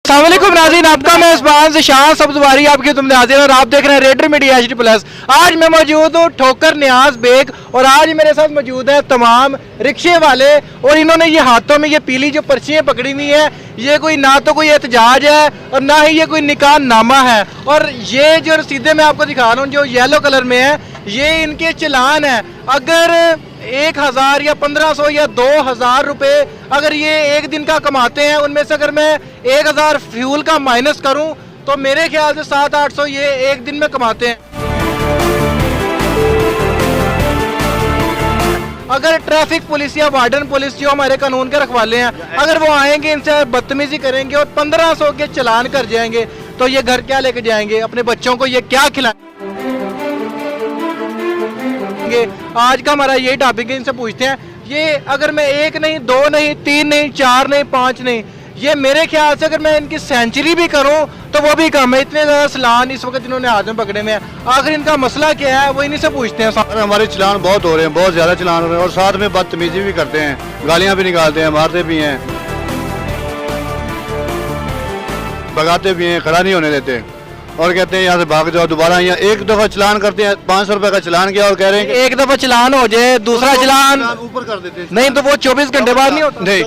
अस्सलामुअलैकुम नाज़रीन, आपका मेज़बान ज़िशान सब्ज़वारी आपकी तुम नाज़रीन और आप देख रहे हैं रेडर मीडिया HD प्लस। आज मैं मौजूद हूँ ठोकर न्याज बेग और आज मेरे साथ मौजूद है तमाम रिक्शे वाले और इन्होंने ये हाथों में ये पीली जो पर्चियाँ पकड़ी हुई है, ये कोई ना तो कोई एहतजाज है और ना ही ये कोई निकाह नामा है। और ये जो रसीदें मैं आपको दिखा रहा हूँ जो येलो कलर में है, ये इनके चलान है। अगर 1000 या 1500 या 2000 रुपए अगर ये एक दिन का कमाते हैं, उनमें से अगर मैं 1000 फ्यूल का माइनस करूं तो मेरे ख्याल से 700-800 ये एक दिन में कमाते हैं। अगर ट्रैफिक पुलिस या वार्डन पुलिस जो हमारे कानून के रखवाले हैं, अगर वो आएंगे इनसे बदतमीजी करेंगे और 1500 के चलान कर जाएंगे तो ये घर क्या लेके जाएंगे, अपने बच्चों को ये क्या खिलाएंगे? आज का हमारा यही टॉपिक है, इनसे पूछते हैं ये अगर मैं 1 नहीं 2 नहीं 3 नहीं 4 नहीं 5 नहीं, ये मेरे ख्याल से अगर मैं इनकी सेंचुरी भी करूं तो वो भी कम है। इतने ज़्यादा चलान इस वक्त इन्होंने हाथ में पकड़े में है, आखिर इनका मसला क्या है वो इन्हीं से पूछते हैं। हमारे चलान बहुत हो रहे हैं, बहुत ज़्यादा चलान हो रहे हैं और साथ में बदतमीजी भी करते हैं, गालियाँ भी निकालते हैं, मारते भी हैं, भगाते भी हैं, खड़ा नहीं होने देते और कहते हैं यहाँ से भाग जाओ। दोबारा यहाँ एक दफा चलान करते हैं, 500 रुपए का चलान किया और कह रहे हैं एक दफा चलान हो जाए, दूसरा चलान ऊपर कर देते हैं। नहीं तो वो 24 घंटे बाद नहीं होता। नहीं,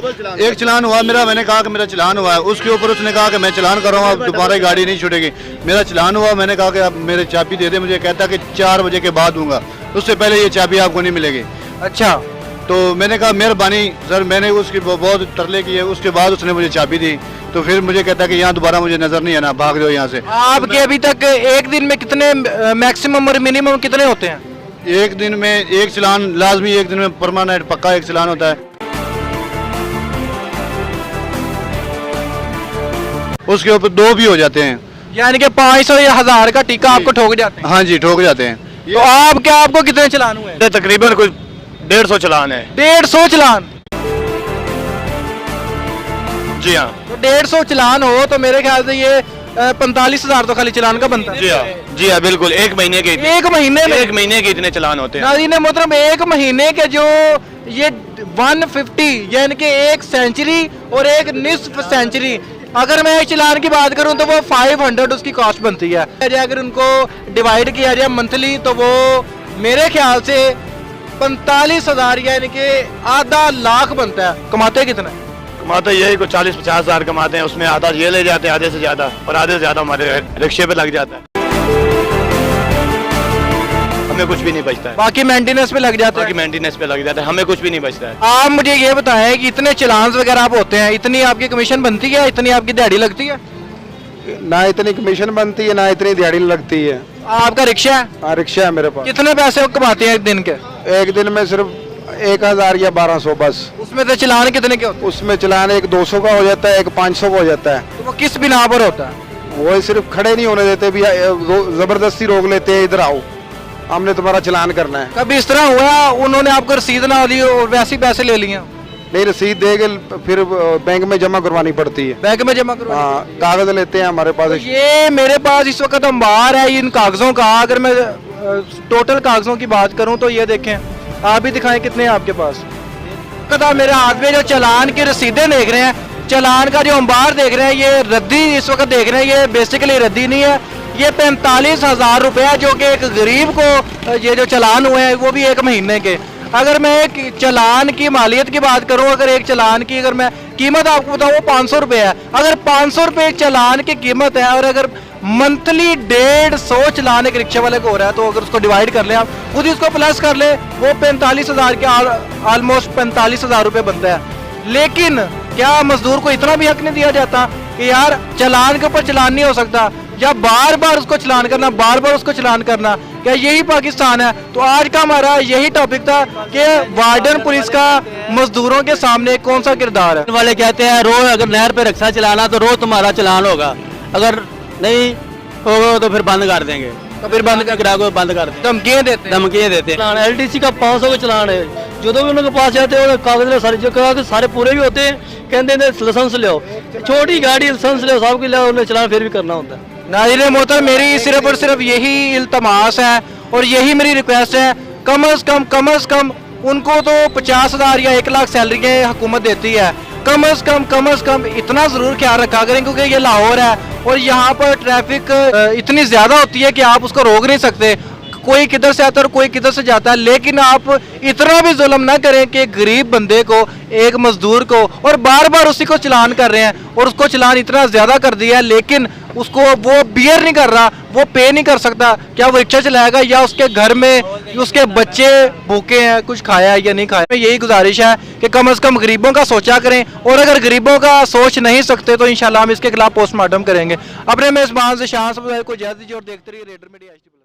एक चलान हुआ मेरा, मैंने कहा कि मेरा चलान हुआ है, उसके ऊपर उसने कहा कि मैं चलान कर रहा हूँ, अब दोबारा गाड़ी नहीं छूटेगी। मेरा चलान हुआ, मैंने कहा कि अब मेरे चाबी दे दे मुझे, कहता कि 4 बजे के बाद दूंगा, उससे पहले ये चाबी आपको नहीं मिलेगी। अच्छा, तो मैंने कहा मेहरबानी सर, मैंने उसकी बहुत तरले किए, उसके बाद उसने मुझे चाबी दी, तो फिर मुझे कहता कि यहाँ दोबारा मुझे नजर नहीं आना, भाग जाओ यहाँ से। आपके अभी तक एक दिन में कितने मैक्सिमम और मिनिमम कितने होते हैं? एक दिन में एक चलान लाजमी, एक दिन में परमानेंट पक्का एक चलान होता है, उसके ऊपर 2 भी हो जाते हैं, यानी कि 500 या 1000 का टीका आपको ठोक जाते हैं। हाँ जी, ठोक जाते हैं। तो आपको कितने चलान हुए? तकरीबन कोई 150 चलान है। 150 चलान? जी हाँ, तो 150 चलान हो तो मेरे ख्याल से ये 45,000 तो खाली चलान का बनता है। जी हाँ बिल्कुल, एक महीने के एक महीने में? एक महीने के इतने चलान होते हैं। नाज़रीन मोहतरम, एक महीने के जो ये 150 यानी कि एक सेंचुरी और एक निस्फ सेंचुरी, अगर मैं चलान की बात करूं तो वो 500 उसकी कॉस्ट बनती है। अगर उनको डिवाइड किया जाए मंथली तो वो मेरे ख्याल से 45,000 यानी कि आधा लाख बनता है। कमाते कितना? कमाते यही को 40-50 हजार कमाते हैं, उसमें आधा ये ले जाते हैं, आधे से ज्यादा, और आधे से ज्यादा हमारे रिक्शे पे लग जाता है, हमें कुछ भी नहीं बचता है। बाकी मेंटेनेंस पे लग जाता है। बाकी मेंटेनेंस पे लग जाता है, हमें कुछ भी नहीं बचता है। आप मुझे ये बताएं कि इतने चलान वगैरह आप होते हैं, इतनी आपकी कमीशन बनती है, इतनी आपकी दिहाड़ी लगती है? ना इतनी कमीशन बनती है, ना इतनी दिहाड़ी लगती है। आपका रिक्शा है? हाँ, रिक्शा है मेरे पास। कितने पैसे कमाते हैं एक दिन के? एक दिन में सिर्फ 1000 या 1200 बस। उसमें से चलान कितने के होते हैं? उसमें चलान एक 200 का हो जाता है, एक 500 का हो जाता है। तो वो किस बिना पर होता है? वो सिर्फ खड़े नहीं होने देते, भी जबरदस्ती रोक लेते हैं, इधर आओ हमने तुम्हारा चलान करना है। कभी इस तरह हुआ उन्होंने आपको रसीद ना दी और वैसे ही पैसे ले लिए? नहीं, रसीद देके फिर बैंक में जमा करवानी पड़ती है। बैंक में जमा करो? हाँ, कागज लेते हैं हमारे पास। तो ये मेरे पास इस वक्त अंबार है इन कागजों का। अगर मैं टोटल कागजों की बात करूं तो ये देखें, आप भी दिखाएं कितने हैं आपके पास। कदा मेरे हाथ में जो चलान की रसीदें देख रहे हैं, चलान का जो अंबार देख रहे हैं, ये रद्दी इस वक्त देख रहे हैं, ये बेसिकली रद्दी नहीं है, ये 45,000 रुपया जो कि एक गरीब को ये जो चलान हुए हैं वो भी एक महीने के। अगर मैं एक चलान की मालियत की बात करूं, अगर एक चलान की अगर मैं कीमत आपको बताऊं वो 500 रुपये है। अगर 500 रुपये चलान की कीमत है और अगर मंथली 150 चलान एक रिक्शे वाले को हो रहा है, तो अगर उसको डिवाइड कर ले, आप खुद ही उसको प्लस कर ले, वो 45,000 के ऑलमोस्ट 45,000 रुपये बनता है। लेकिन क्या मजदूर को इतना भी हक नहीं दिया जाता कि यार चलान के ऊपर चलान नहीं हो सकता, या बार बार उसको चलान करना, बार बार उसको चलान करना? क्या यही पाकिस्तान है? तो आज का हमारा यही टॉपिक था कि वार्डन पुलिस का मजदूरों के सामने कौन सा किरदार है। वाले कहते हैं रोज अगर नहर पे रिक्शा चलाना तो रोज तुम्हारा चलान होगा, अगर नहीं होगा तो फिर बंद कर देंगे, तो फिर बंद कर, ग्राहकों को बंद कर देंगे, धमकियां देते हैं। धमकियां देते हैं। LTC का 500 का चलान है, जो भी उनके पास जाते हैं कागज सारे जो कागज सारे पूरे भी होते हैं, कहते हैं लाइसेंस लो, छोटी गाड़ी लाइसेंस लो, सब के लिए चलान फिर भी करना होता है। नाज़रीन मोहतरम, मेरी सिर्फ और सिर्फ यही इल्तमास है और यही मेरी रिक्वेस्ट है, कम अज़ कम उनको तो 50,000 या 1 लाख सैलरी हुकूमत देती है, कम से कम इतना ज़रूर ख्याल रखा करें, क्योंकि ये लाहौर है और यहाँ पर ट्रैफिक इतनी ज़्यादा होती है कि आप उसको रोक नहीं सकते। कोई किधर से आता है और कोई किधर से जाता है, लेकिन आप इतना भी जुल्म ना करें कि एक गरीब बंदे को, एक मजदूर को, और बार बार उसी को चलान कर रहे हैं और उसको चलान इतना ज़्यादा कर दिया है, लेकिन उसको वो बियर नहीं कर रहा, वो पे नहीं कर सकता। क्या वो रिक्शा चलाएगा या उसके घर में उसके बच्चे भूखे हैं, कुछ खाया है या नहीं खाया? यही गुजारिश है कि कम से कम गरीबों का सोचा करें, और अगर गरीबों का सोच नहीं सकते तो इंशाल्लाह हम इसके खिलाफ पोस्टमार्टम करेंगे। अपने मेजबान से शाह साहब को इजाज़त दीजिए और देखते रहिए रेडर मीडिया।